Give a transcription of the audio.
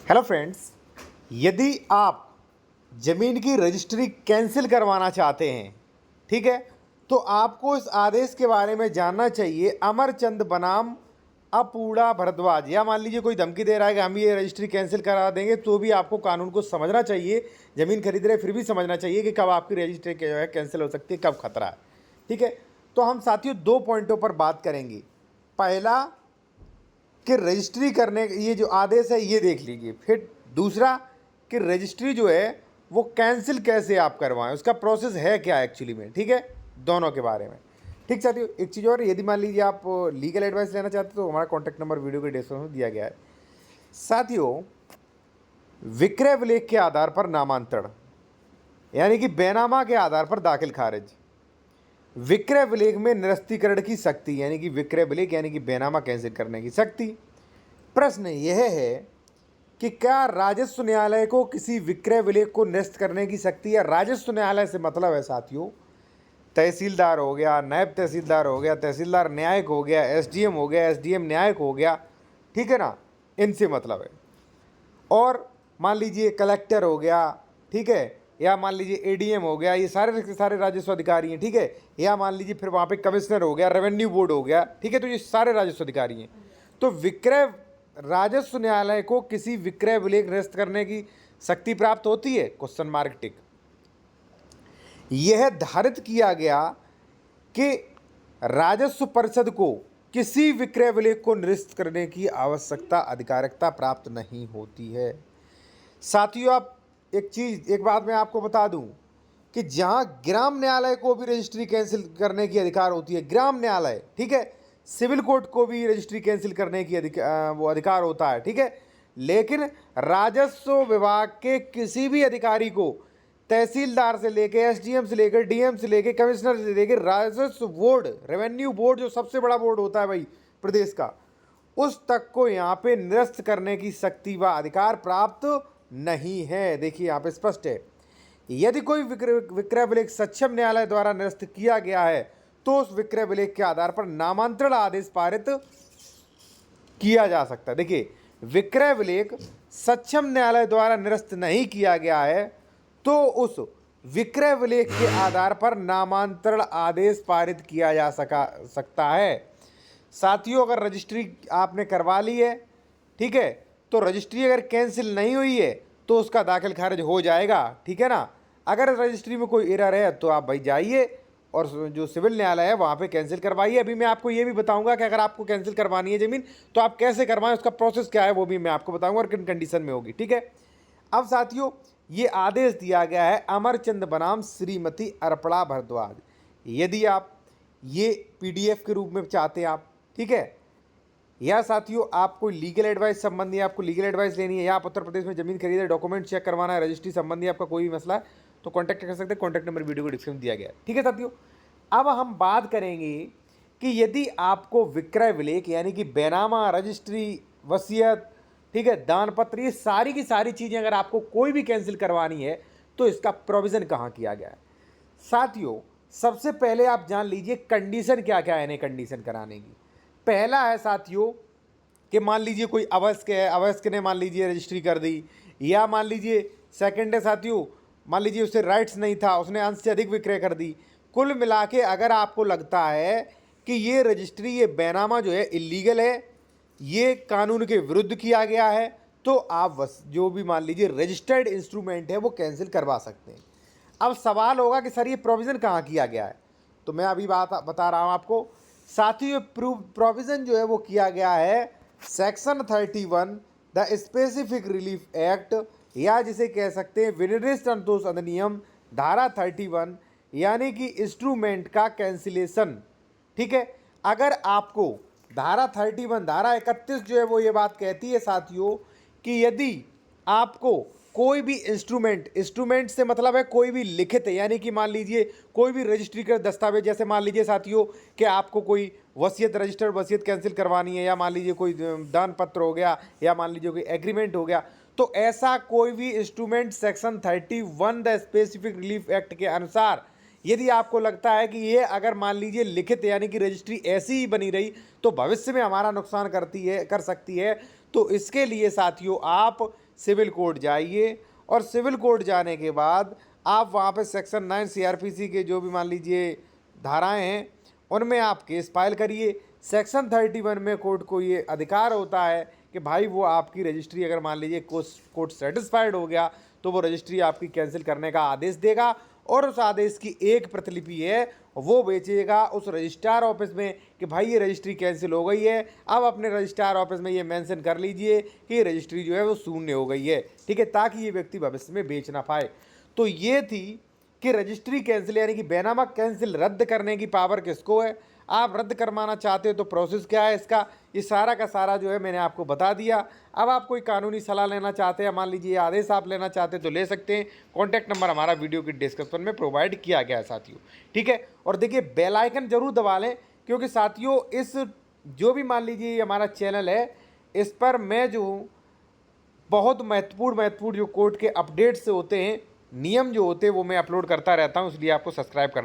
Hello friends, यदि आप ज़मीन की रजिस्ट्री कैंसिल करवाना चाहते हैं, ठीक है, तो आपको इस आदेश के बारे में जानना चाहिए। अमरचंद बनाम अपूर्णा भारद्वाज, या मान लीजिए कोई धमकी दे रहा है कि हम ये रजिस्ट्री कैंसिल करा देंगे, तो भी आपको कानून को समझना चाहिए। ज़मीन खरीद रहे फिर भी समझना चाहिए कि कब आपकी रजिस्ट्री जो है कैंसिल हो सकती है, कब खतरा है। ठीक है, तो हम साथियों दो पॉइंटों पर बात करेंगे। पहला कि रजिस्ट्री करने ये जो आदेश है ये देख लीजिए, फिर दूसरा कि रजिस्ट्री जो है वो कैंसिल कैसे आप करवाएं, उसका प्रोसेस है क्या एक्चुअली में। ठीक है, दोनों के बारे में। ठीक साथियों, एक चीज़ और, यदि मान लीजिए आप लीगल एडवाइस लेना चाहते हो तो हमारा कॉन्टैक्ट नंबर वीडियो के डिस्क्रिप्शन में दिया गया है। साथियों, विक्रय विलेख के आधार पर नामांतरण यानी कि बेनामा के आधार पर दाखिल खारिज, विक्रय विलेख में निरस्तीकरण की शक्ति यानी कि विक्रय विलेख यानी कि बेनामा कैंसिल करने की शक्ति। प्रश्न यह है कि क्या राजस्व न्यायालय को किसी विक्रय विलेख को निरस्त करने की शक्ति है। राजस्व न्यायालय से मतलब है साथियों तहसीलदार हो गया, नायब तहसीलदार हो गया, तहसीलदार न्यायिक हो गया, एसडीएम हो गया, एसडीएम न्यायिक हो गया, ठीक है ना, इनसे मतलब है। और मान लीजिए कलेक्टर हो गया, ठीक है, या मान लीजिए एडीएम हो गया, ये सारे के सारे राजस्व अधिकारी हैं। ठीक है, या मान लीजिए फिर वहाँ पे कमिश्नर हो गया, रेवेन्यू बोर्ड हो गया, ठीक है, तो ये सारे राजस्व अधिकारी हैं। तो विक्रय राजस्व न्यायालय को किसी विक्रय विलेख निरस्त करने की शक्ति प्राप्त होती है, क्वेश्चन मार्क टिक। यह धारित किया गया कि राजस्व परिषद को किसी विक्रय विलेख को निरस्त करने की आवश्यकता अधिकारिकता प्राप्त नहीं होती है। साथियों, आप एक बात मैं आपको बता दूं कि जहां ग्राम न्यायालय को भी रजिस्ट्री कैंसिल करने की अधिकार होती है, ग्राम न्यायालय, ठीक है, सिविल कोर्ट को भी रजिस्ट्री कैंसिल करने की वो अधिकार होता है, ठीक है, लेकिन राजस्व विभाग के किसी भी अधिकारी को तहसीलदार से लेकर एसडीएम से लेकर डीएम से लेकर कमिश्नर से लेकर राजस्व बोर्ड, रेवेन्यू बोर्ड जो सबसे बड़ा बोर्ड होता है भाई प्रदेश का, उस तक को यहाँ पे निरस्त करने की शक्ति व अधिकार प्राप्त नहीं है। देखिए यहाँ पे स्पष्ट है, यदि कोई विक्रय विलेख सक्षम न्यायालय द्वारा निरस्त किया गया है तो उस विक्रय विलेख के आधार पर नामांतरण आदेश पारित किया जा सकता है। देखिए, विक्रय विलेख सक्षम न्यायालय द्वारा निरस्त नहीं किया गया है तो उस विक्रय विलेख के आधार पर नामांतरण आदेश पारित किया जा सकता है। साथियों, अगर रजिस्ट्री आपने करवा ली है, ठीक है, तो रजिस्ट्री अगर कैंसिल नहीं हुई है तो उसका दाखिल खारिज हो जाएगा, ठीक है ना। अगर रजिस्ट्री में कोई एरर है तो आप भाई जाइए और जो सिविल न्यायालय है वहाँ पे कैंसिल करवाइए। अभी मैं आपको ये भी बताऊंगा कि अगर आपको कैंसिल करवानी है ज़मीन तो आप कैसे करवाएं, उसका प्रोसेस क्या है वो भी मैं आपको बताऊंगा और किन कंडीशन में होगी। ठीक है, अब साथियों ये आदेश दिया गया है अमरचंद बनाम श्रीमती अर्पणा भारद्वाज। यदि आप ये पीडीएफ के रूप में चाहते हैं आप, ठीक है, या साथियों आपको लीगल एडवाइस संबंधी आपको लीगल एडवाइस लेनी है, या आप उत्तर प्रदेश में जमीन खरीदे, डॉक्यूमेंट चेक करवाना है, रजिस्ट्री संबंधी आपका कोई भी मसला है तो कांटेक्ट कर सकते हैं। कॉन्टैक्ट नंबर वीडियो को डिस्क्रिप्शन में दिया गया है। ठीक है साथियों, अब हम बात करेंगे कि यदि आपको विक्रय विलेख यानी कि बेनामा, रजिस्ट्री, वसीयत, ठीक है, दान पत्र, ये सारी की सारी चीज़ें अगर आपको कोई भी कैंसिल करवानी है तो इसका प्रोविज़न कहाँ किया गया है। साथियों, सबसे पहले आप जान लीजिए कंडीशन क्या क्या है इन्हें कंडीशन कराने की। पहला है साथियों कि मान लीजिए कोई अवयस्क है, अवयस्क ने मान लीजिए रजिस्ट्री कर दी, या मान लीजिए सेकंड है साथियों, मान लीजिए उसे राइट्स नहीं था, उसने अंश से अधिक विक्रय कर दी। कुल मिला के अगर आपको लगता है कि ये रजिस्ट्री, ये बैनामा जो है इलीगल है, ये कानून के विरुद्ध किया गया है, तो आप बस जो भी मान लीजिए रजिस्टर्ड इंस्ट्रूमेंट है वो कैंसिल करवा सकते हैं। अब सवाल होगा कि सर ये प्रोविज़न कहाँ किया गया है, तो मैं अभी बात बता रहा हूँ आपको। साथियों, प्रोविज़न जो है वो किया गया है section 31 the specific relief act, या जिसे कह सकते हैं विनिर्दिष्ट संतोष अधिनियम धारा 31, यानी कि इंस्ट्रूमेंट का कैंसिलेशन। ठीक है, अगर आपको धारा 31, धारा 31 जो है वो ये बात कहती है साथियों कि यदि आपको कोई भी इंस्ट्रूमेंट से मतलब है कोई भी लिखित, यानी कि मान लीजिए कोई भी रजिस्ट्री का दस्तावेज, जैसे मान लीजिए साथियों कि आपको कोई वसीयत, रजिस्टर्ड वसीयत कैंसिल करवानी है, या मान लीजिए कोई दान पत्र हो गया, या मान लीजिए कोई एग्रीमेंट हो गया, तो ऐसा कोई भी instrument section 31 the specific relief act के अनुसार यदि आपको लगता है कि ये अगर मान लीजिए लिखित यानी कि रजिस्ट्री ऐसी ही बनी रही तो भविष्य में हमारा नुकसान कर सकती है, तो इसके लिए साथियों आप सिविल कोर्ट जाइए और सिविल कोर्ट जाने के बाद आप वहाँ पे सेक्शन 9 सीआरपीसी के जो भी मान लीजिए धाराएं हैं उनमें आप केस फाइल करिए। सेक्शन 31 में कोर्ट को ये अधिकार होता है कि भाई वो आपकी रजिस्ट्री अगर मान लीजिए कोर्ट सेटिस्फाइड हो गया तो वो रजिस्ट्री आपकी कैंसिल करने का आदेश देगा और उस आदेश की एक प्रतिलिपि है वो बेचेगा उस रजिस्ट्रार ऑफिस में कि भाई ये रजिस्ट्री कैंसिल हो गई है। अब अपने रजिस्ट्रार ऑफिस में ये मेंशन कर लीजिए कि ये रजिस्ट्री जो है वो शून्य हो गई है, ठीक है, ताकि ये व्यक्ति भविष्य में बेच ना पाए। तो ये थी कि रजिस्ट्री कैंसिल यानी कि बैनामा कैंसिल रद्द करने की पावर किसको है। आप रद्द करवाना चाहते हो तो प्रोसेस क्या है इसका, ये सारा का सारा जो है मैंने आपको बता दिया। अब आप कोई कानूनी सलाह लेना चाहते हैं, मान लीजिए आदेश आप लेना चाहते हैं तो ले सकते हैं। कॉन्टैक्ट नंबर हमारा वीडियो की डिस्क्रिप्शन में प्रोवाइड किया गया है साथियों, ठीक है। और देखिए बेल आइकन जरूर दबा लें क्योंकि साथियों इस जो भी मान लीजिए हमारा चैनल है इस पर मैं जो बहुत महत्वपूर्ण जो कोर्ट के अपडेट्स होते हैं, नियम जो होते हैं वो मैं अपलोड करता रहता हूँ, इसलिए आपको सब्सक्राइब करना